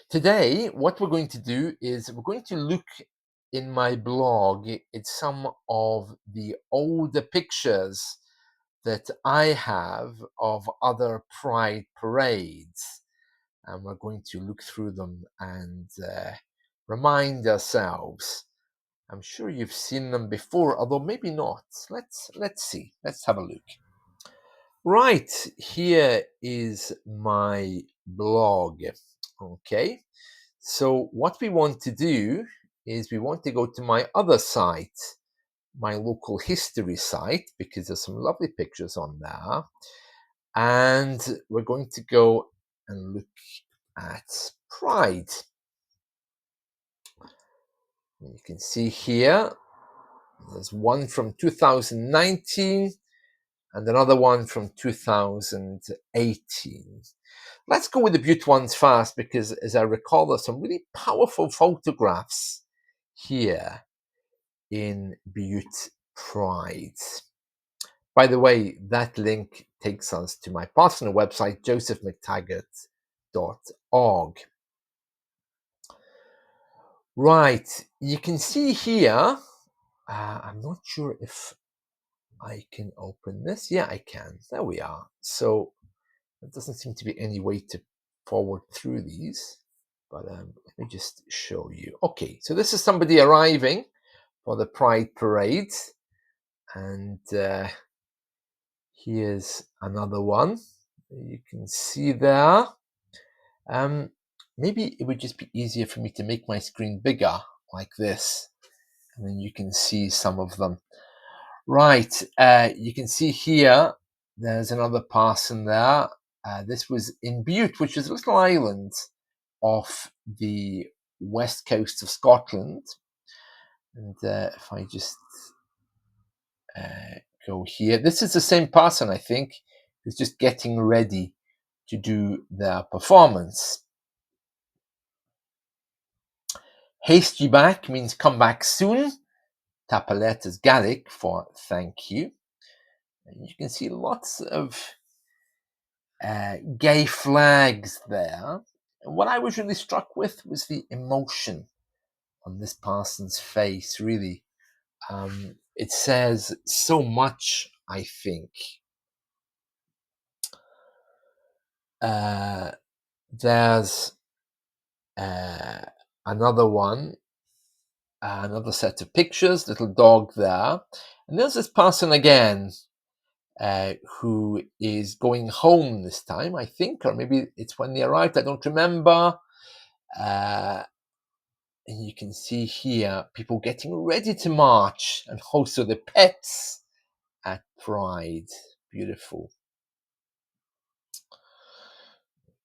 Today, what we're going to do is we're going to look in my blog at some of the older pictures that I have of other Pride parades. And we're going to look through them and remind ourselves. I'm sure you've seen them before, although maybe not. Let's see. Let's have a look. Right, here is my blog. Okay. So what we want to do is we want to go to my other site, my local history site, because there's some lovely pictures on there. And we're going to go and look at Pride. You can see here, there's one from 2019 and another one from 2018. Let's go with the Bute ones first, because as I recall, there's some really powerful photographs here in Bute Pride. By the way, that link takes us to my personal website, josephmctaggart.org. Right, you can see here, I'm not sure if I can open this. Yeah, I can. There we are. So there doesn't seem to be any way to forward through these, but let me just show you. Okay, so this is somebody arriving for the Pride Parade, and here's another one. You can see there. Maybe it would just be easier for me to make my screen bigger like this, and then you can see some of them. Right, you can see here, there's another person there. This was in Bute, which is a little island off the west coast of Scotland. And if I just go here, this is the same person, I think, who's just getting ready to do their performance. Haste you back means come back soon. Tapalet is Gaelic for thank you. And you can see lots of gay flags there. And what I was really struck with was the emotion on this person's face, really. It says so much, I think. There's another one, another set of pictures, little dog there. And there's this person again, who is going home this time, I think, or maybe it's when they arrived, I don't remember. And you can see here people getting ready to march, and also the pets at Pride. Beautiful.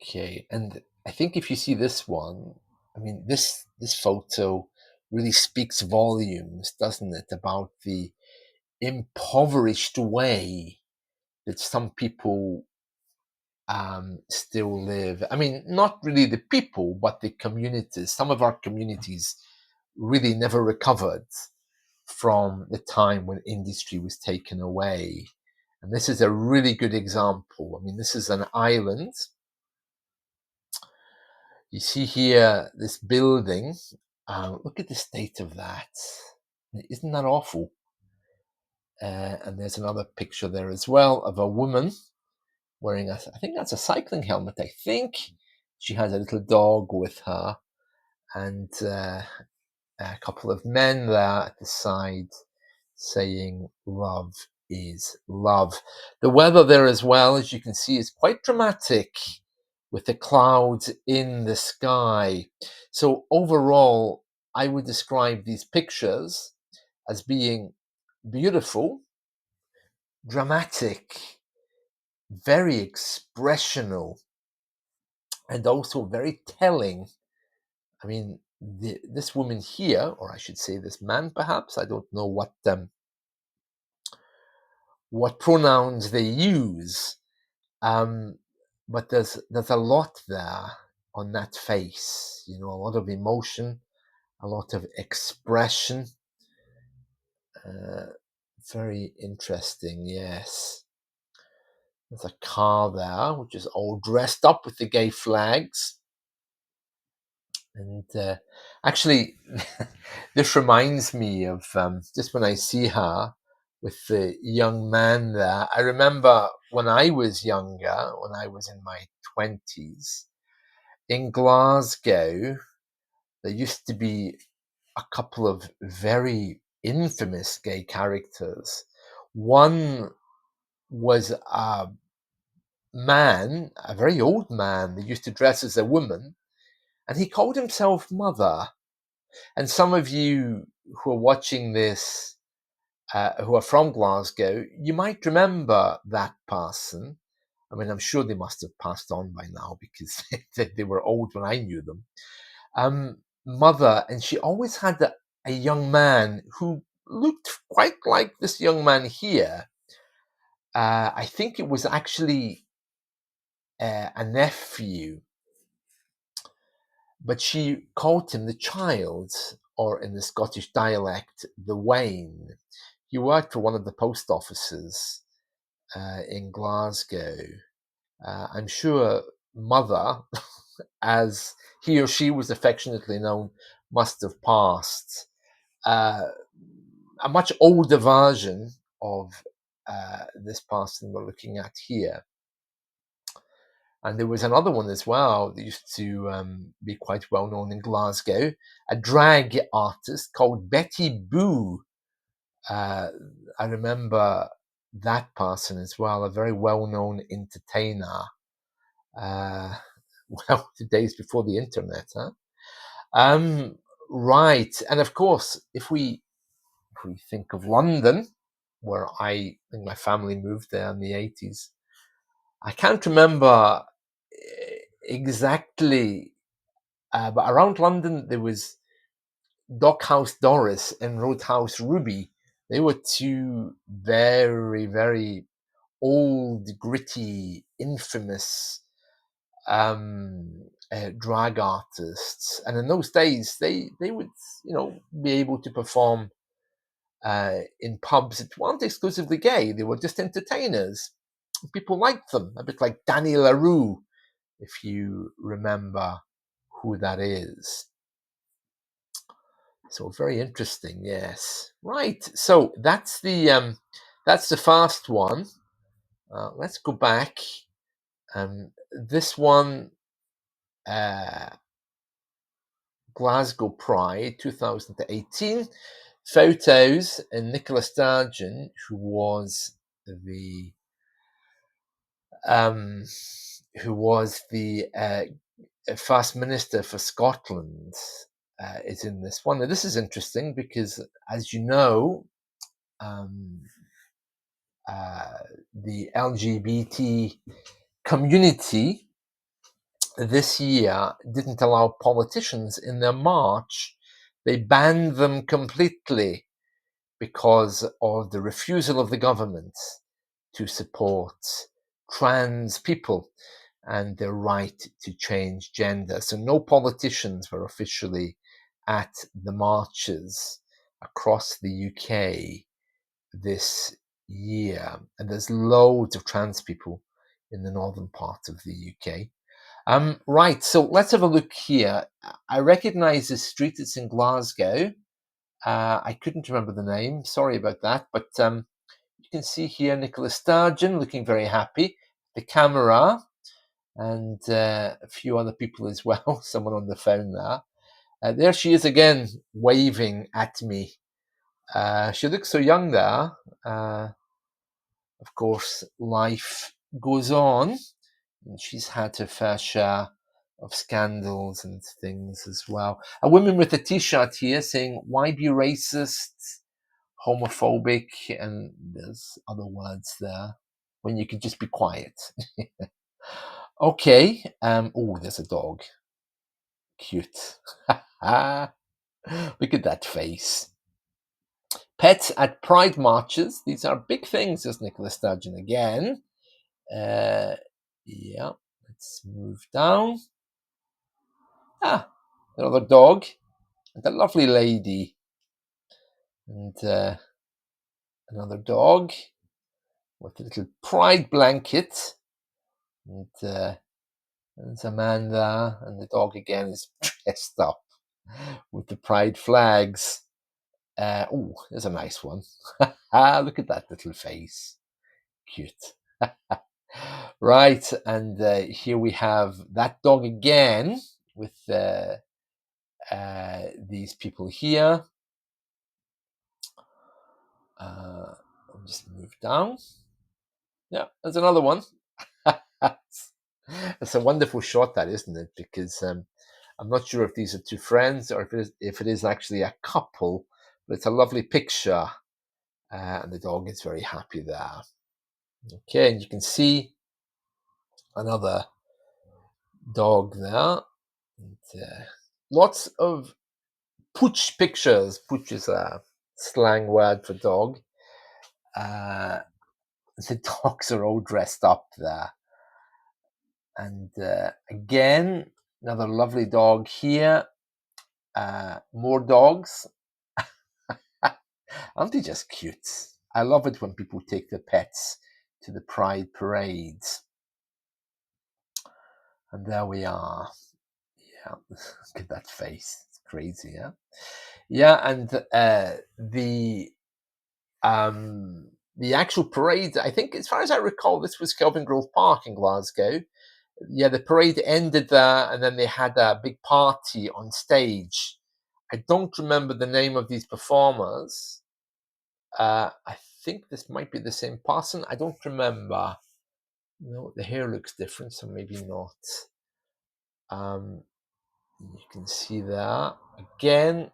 Okay, and I think if you see this one, I mean, this photo really speaks volumes, doesn't it, about the impoverished way that some people still live. I mean, not really the people, but the communities. Some of our communities really never recovered from the time when industry was taken away. And this is a really good example. I mean, this is an island. You see here this building. Look at the state of that. Isn't that awful? And there's another picture there as well of a woman wearing I think that's a cycling helmet. I think she has a little dog with her, and a couple of men there at the side saying love is love. The weather there as well, as you can see, is quite dramatic with the clouds in the sky. So overall, I would describe these pictures as being beautiful, dramatic, very expressional, and also very telling. I mean, this woman here, or I should say this man perhaps, I don't know what pronouns they use, but there's a lot there on that face, a lot of emotion, a lot of expression. Very interesting, yes. There's a car there which is all dressed up with the gay flags. And actually, this reminds me of just when I see her with the young man there. I remember when I was younger, when I was in my 20s, in Glasgow, there used to be a couple of very infamous gay characters. One was a man, a very old man, that used to dress as a woman, and he called himself Mother. And some of you who are watching this, who are from Glasgow, you might remember that person. I mean, I'm sure they must have passed on by now because they were old when I knew them. Mother, and she always had a young man who looked quite like this young man here. I think it was actually a nephew, but she called him the child, or in the Scottish dialect, the Wayne. He worked for one of the post offices in Glasgow. I'm sure Mother, as he or she was affectionately known, must have passed. Uh, a much older version of this person we're looking at here. And there was another one as well that used to be quite well known in Glasgow, a drag artist called Betty Boo. Uh, I remember that person as well, a very well known entertainer. Uh, well, the days before the internet, huh? Right. And of course, if we think of London, where I think my family moved there in the 80s, I can't remember exactly, but around London there was Dockhouse Doris and Roadhouse Ruby. They were two very, very old, gritty, infamous drag artists, and in those days they would be able to perform in pubs that weren't exclusively gay. They were just entertainers. People liked them, a bit like Danny LaRue, if you remember who that is. So very interesting, yes. Right. So that's the first one. Let's go back. This one, uh, Glasgow Pride 2018. Photos and Nicola Sturgeon, um, who was the First Minister for Scotland, is in this one. Now, this is interesting because, as you know, um, the LGBT community this year didn't allow politicians in their march. They banned them completely because of the refusal of the government to support trans people and their right to change gender. So no politicians were officially at the marches across the UK this year. And there's loads of trans people in the northern part of the UK. Right, so let's have a look here. I recognize this street. It's in Glasgow. I couldn't remember the name. Sorry about that. But you can see here Nicola Sturgeon looking very happy. The camera and a few other people as well. Someone on the phone there. There she is again, waving at me. She looks so young there. Of course, life goes on. And she's had her fair share of scandals and things as well. A woman with a t-shirt here saying, "Why be racist, homophobic," and there's other words there when you could just be quiet. Okay. Oh, there's a dog. Cute. Look at that face. Pets at pride marches. These are big things, says Nicola Sturgeon again. Yeah, let's move down. Another dog and a lovely lady. And another dog with a little pride blanket. And there's a man there, and the dog again is dressed up with the pride flags. Oh, there's a nice one. Look at that little face. Cute. Right, and here we have that dog again with these people here. I'll just move down. Yeah, there's another one. It's a wonderful shot, that, isn't it? Because I'm not sure if these are two friends or if it is actually a couple, but it's a lovely picture, and the dog is very happy there. Okay, and you can see another dog there. And, lots of pooch pictures. Pooch is a slang word for dog. The dogs are all dressed up there. And again, another lovely dog here. More dogs. Aren't they just cute? I love it when people take their pets to the Pride parades. And there we are. Yeah, look at that face. It's crazy, yeah? Yeah, and the actual parade, I think, as far as I recall, this was Kelvin Grove Park in Glasgow. Yeah, the parade ended there, and then they had a big party on stage. I don't remember the name of these performers. I think this might be the same person. I don't remember. No, the hair looks different, so maybe not. You can see there again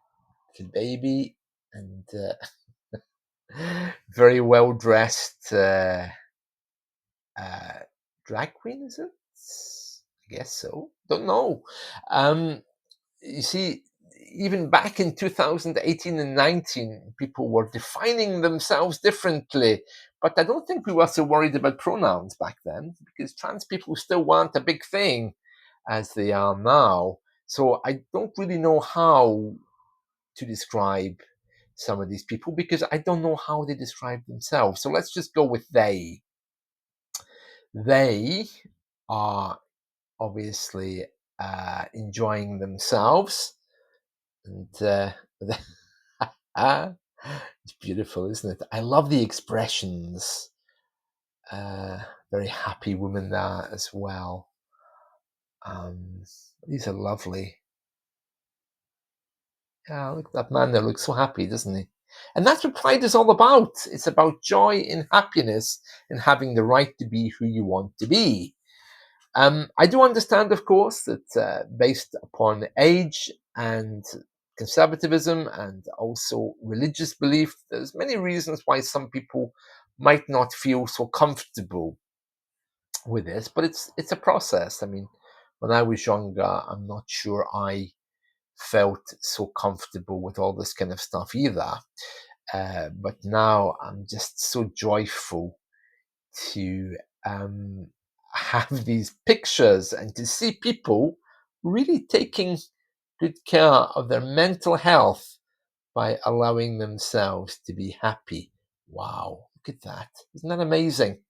the baby, and very well dressed drag queen, is it? I guess so. Don't know. You see, even back in 2018 and 19, people were defining themselves differently. But I don't think we were so worried about pronouns back then, because trans people still weren't a big thing as they are now. So I don't really know how to describe some of these people, because I don't know how they describe themselves. So let's just go with they. They are obviously enjoying themselves, and it's beautiful, isn't it? I love the expressions. Very happy woman there as well. These are lovely. Yeah, look at that man there, looks so happy, doesn't he? And that's what Pride is all about. It's about joy and happiness and having the right to be who you want to be. I do understand, of course, that based upon age and conservatism and also religious belief, there's many reasons why some people might not feel so comfortable with this, but it's a process. I mean, when I was younger, I'm not sure I felt so comfortable with all this kind of stuff either. But now I'm just so joyful to have these pictures and to see people really taking good care of their mental health by allowing themselves to be happy. Wow, look at that. Isn't that amazing?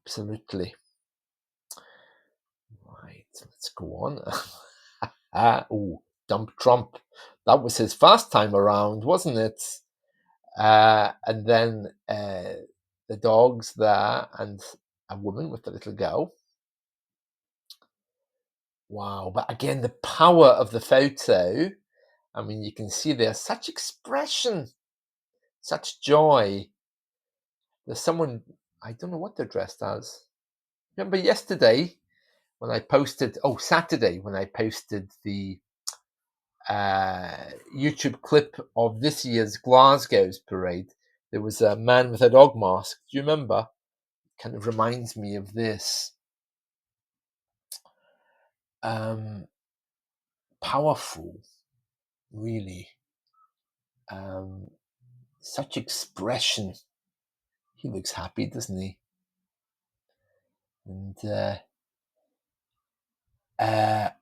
Absolutely. Right, let's go on. Oh, Dump Trump. That was his first time around, wasn't it? And then the dogs there and a woman with a little girl. Wow, but again, the power of the photo. I mean, you can see there's such expression, such joy. There's someone, I don't know what they're dressed as. Remember yesterday when I posted, Saturday when I posted the YouTube clip of this year's Glasgow's parade, there was a man with a dog mask. Do you remember? Kind of reminds me of this. Powerful, really. Such expression. He looks happy, doesn't he? And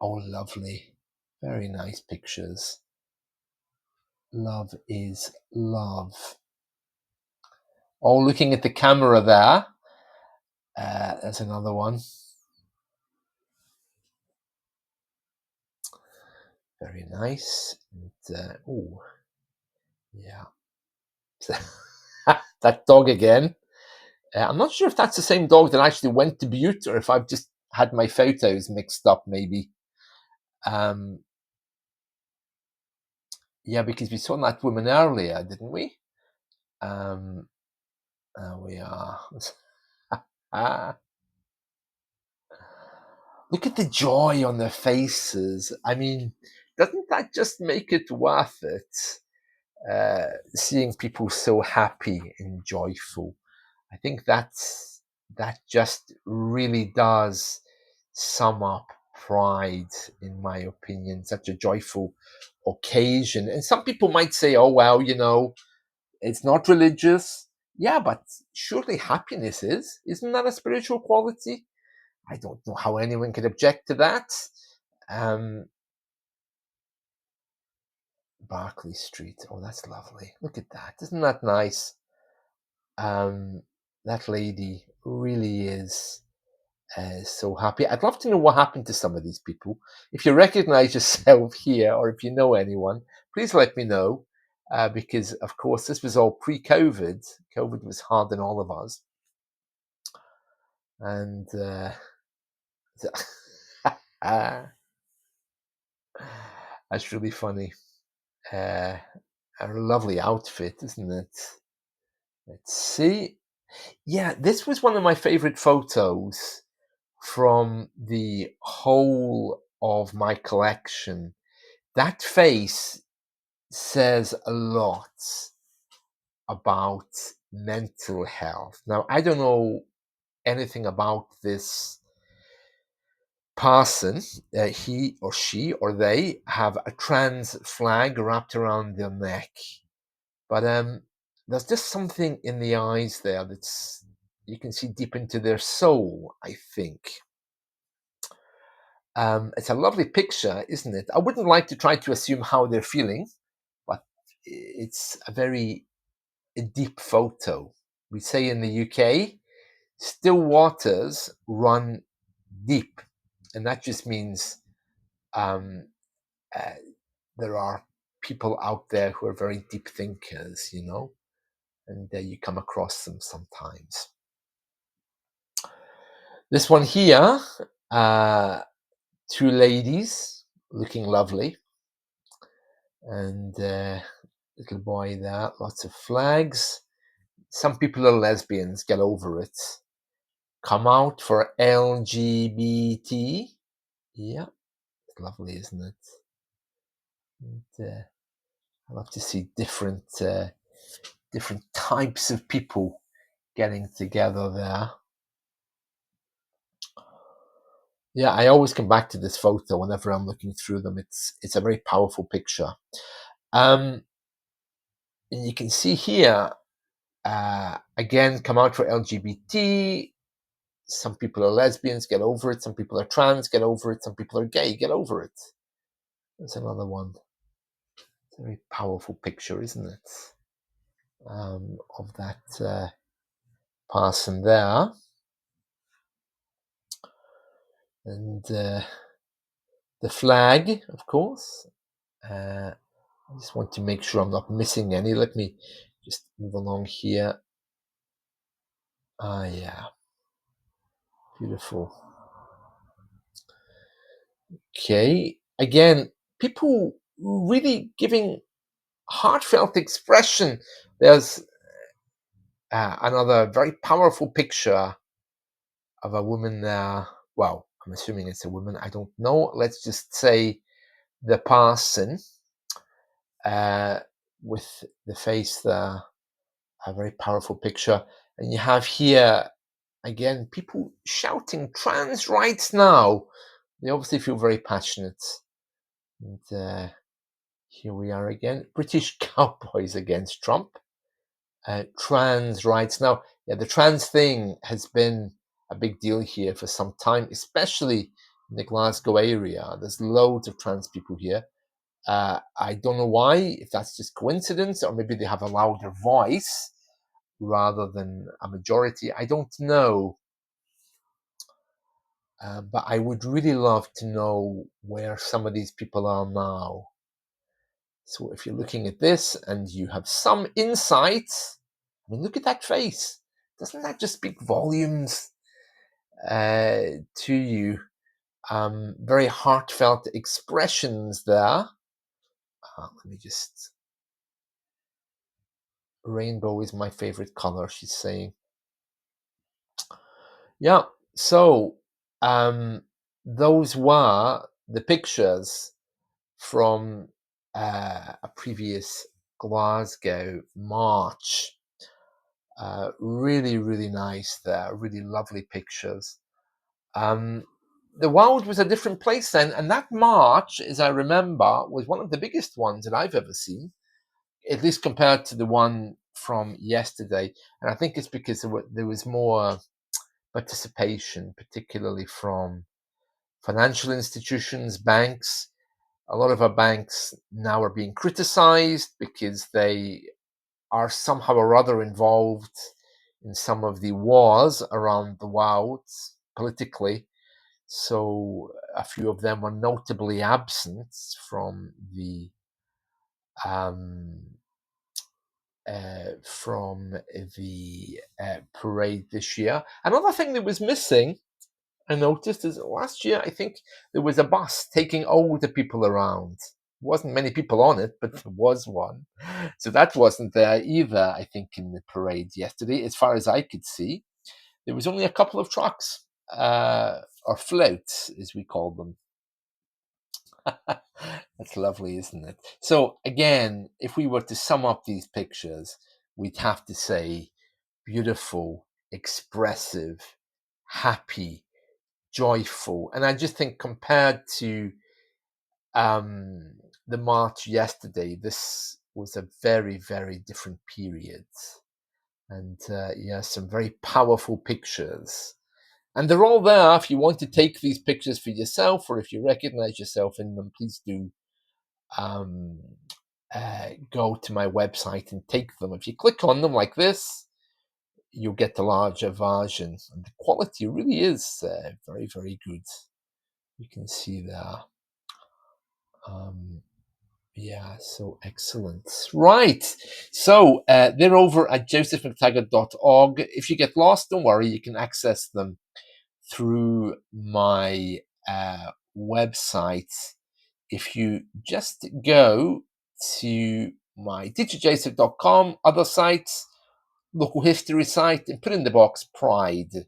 lovely, very nice pictures. Love is love. Oh, looking at the camera there. There's another one. Very nice. And, oh, yeah. That dog again. I'm not sure if that's the same dog that actually went to Bute or if I've just had my photos mixed up, maybe. Um, yeah, because we saw that woman earlier, didn't we? Um, we are. Ah, look at the joy on their faces. I mean, doesn't that just make it worth it? Seeing people so happy and joyful. I think that just really does sum up Pride, in my opinion. Such a joyful occasion. And some people might say, "Oh well, it's not religious." Yeah, but surely happiness is. Isn't that a spiritual quality? I don't know how anyone could object to that. Um, Barclay Street. Oh, that's lovely. Look at that. Isn't that nice? Um, that lady really is so happy. I'd love to know what happened to some of these people. If you recognize yourself here or if you know anyone, please let me know. Because, of course, this was all pre COVID. COVID was hard on all of us. And that's really funny. Uh, a lovely outfit, isn't it? Let's see. Yeah, this was one of my favorite photos from the whole of my collection. That face says a lot about mental health. Now, I don't know anything about this person. He or she or they have a trans flag wrapped around their neck. But there's just something in the eyes there that's you can see deep into their soul, I think. It's a lovely picture, isn't it? I wouldn't like to try to assume how they're feeling, but it's a very deep photo. We say in the UK, still waters run deep, and that just means um, uh, there are people out there who are very deep thinkers, and you come across them sometimes. This one here, uh, two ladies looking lovely, and little boy there, lots of flags. Some people are lesbians, get over it. Come out for LGBT. Yeah, it's lovely, isn't it? And, I love to see different types of people getting together there. Yeah, I always come back to this photo whenever I'm looking through them. It's a very powerful picture. And you can see here, again, come out for LGBT. Some people are lesbians, get over it. Some people are trans, get over it. Some people are gay, get over it. There's another one. It's a very powerful picture, isn't it? Of that person there. And the flag, of course. I just want to make sure I'm not missing any. Let me just move along here. Ah, yeah. Beautiful. Okay. Again, people really giving heartfelt expression. There's another very powerful picture of a woman there. Well, I'm assuming it's a woman. I don't know. Let's just say the person uh, with the face there. A very powerful picture. And you have here, again, people shouting trans rights now. They obviously feel very passionate. And here we are again. British cowboys against Trump. Trans rights. Now, yeah, the trans thing has been a big deal here for some time, especially in the Glasgow area. There's loads of trans people here. I don't know why, if that's just coincidence, or maybe they have a louder voice rather than a majority. I don't know. But I would really love to know where some of these people are now. So if you're looking at this and you have some insights, I mean, look at that face. Doesn't that just speak volumes to you? Very heartfelt expressions there. Let me just. Rainbow is my favorite color, she's saying. Yeah. So those were the pictures from a previous Glasgow march. Really, really nice there. Really lovely pictures. Um, the world was a different place then, and that march, as I remember, was one of the biggest ones that I've ever seen, at least compared to the one from yesterday. And I think it's because there was more participation, particularly from financial institutions, banks. A lot of our banks now are being criticized because they are somehow or other involved in some of the wars around the world politically. So a few of them were notably absent um, from the parade this year. Another thing that was missing, I noticed, is last year I think there was a bus taking older people around. Wasn't many people on it, but there was one. So that wasn't there either, I think, in the parade yesterday. As far as I could see, there was only a couple of trucks, or floats, as we call them. That's lovely, isn't it? So again, if we were to sum up these pictures, we'd have to say beautiful, expressive, happy, joyful. And I just think compared to um, the march yesterday, this was a very, very different period. And yeah, some very powerful pictures. And they're all there. If you want to take these pictures for yourself, or if you recognize yourself in them, please do um, go to my website and take them. If you click on them like this, you'll get the larger version. And the quality really is very, very good. You can see there. Yeah, so excellent. Right. So they're over at josephmctaggart.org. If you get lost, don't worry, you can access them through my website. If you just go to my teacherjoseph.com, other sites, local history site, and put in the box Pride,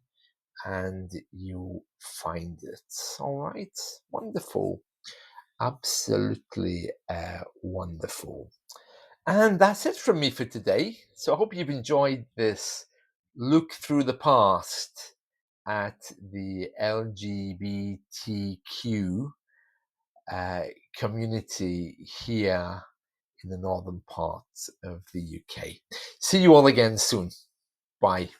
and you'll find it. All right. Wonderful. Absolutely wonderful. And that's it from me for today. So I hope you've enjoyed this look through the past at the LGBTQ community here in the northern parts of the UK. See you all again soon. Bye.